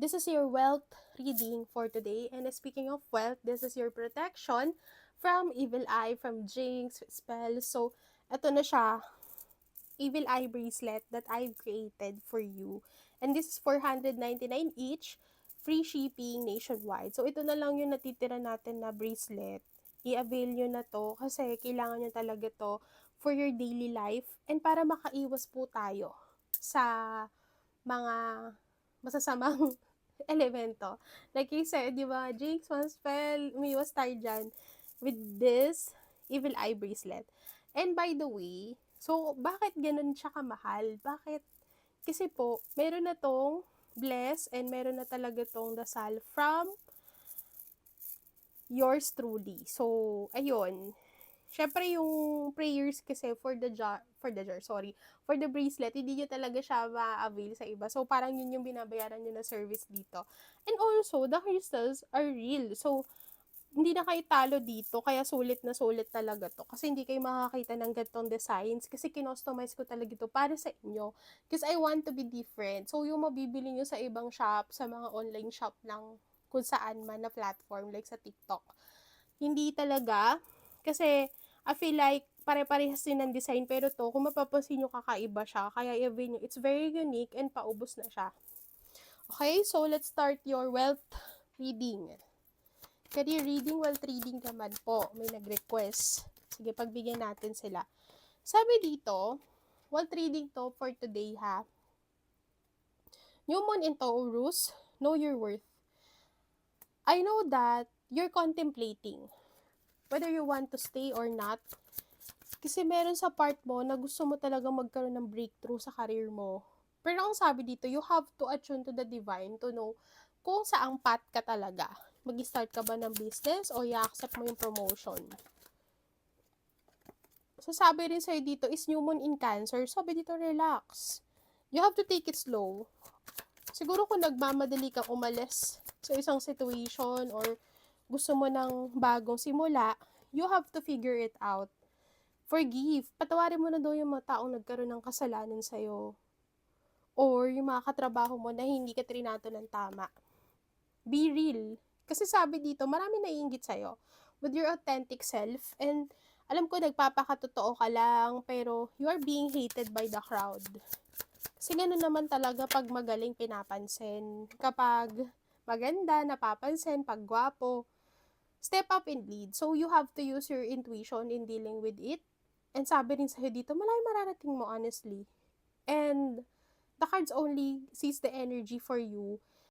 This is your wealth reading for today. And speaking of wealth, this is your protection from evil eye, from jinx, spells. So, ito na siya, evil eye bracelet that I've created for you. And this is 499 each, free shipping nationwide. So, ito na lang yung natitira natin na bracelet. I-avail nyo na to kasi kailangan nyo talaga to for your daily life and para makaiwas po tayo sa mga masasamang elemento. Like you said, di ba, jinx, one spell, umiwas tayo dyan with this evil eye bracelet. And by the way, so bakit ganun siya kamahal? Bakit? Kasi po, meron na tong bless and meron na talaga tong dasal from yours truly. So, ayun. Syempre yung prayers kasi for the bracelet, hindi nyo talaga siya ma-avail sa iba. So, parang yun yung binabayaran nyo na service dito. And also, the crystals are real. So, hindi na kayo talo dito, kaya sulit na sulit talaga to. Kasi hindi kayo makakita ng ganitong designs, kasi kinostomize ko talaga ito para sa inyo. Because I want to be different. So, yung mabibili nyo sa ibang shop, sa mga online shop lang, kung saan man na platform, like sa TikTok, hindi talaga. Kasi, I feel like, pare-parehas din ng design, pero to, kung mapapansin nyo, kakaiba siya. Kaya i-avail nyo. It's very unique and paubos na siya. Okay, so let's start your wealth reading. Career reading, wealth reading naman po. May nag-request. Sige, pagbigyan natin sila. Sabi dito, wealth reading to for today ha. New Moon in Taurus, know your worth. I know that you're contemplating whether you want to stay or not. Kasi meron sa part mo na gusto mo talaga magkaroon ng breakthrough sa career mo. Pero ang sabi dito, you have to attune to the divine to know kung saang path ka talaga. Mag-start ka ba ng business o i-accept mo yung promotion? So, sabi rin sa'yo dito is new moon in Cancer. Sabi dito, relax. You have to take it slow. Siguro kung nagmamadali kang umalis sa isang situation or gusto mo ng bagong simula, you have to figure it out. Forgive. Patawarin mo na daw yung mga taong nagkaroon ng kasalanan sa'yo. Or yung mga katrabaho mo na hindi ka trinato ng tama. Be real. Kasi sabi dito, marami naiinggit sa'yo with your authentic self. And alam ko, nagpapakatotoo ka lang, pero you are being hated by the crowd. Kasi gano'n naman talaga pag magaling pinapansin. Kapag maganda, napapansin, pag gwapo, step up and lead. So, you have to use your intuition in dealing with it. And sabi rin sa'yo dito, malaking mararating mo, honestly. And the cards only sees the energy for you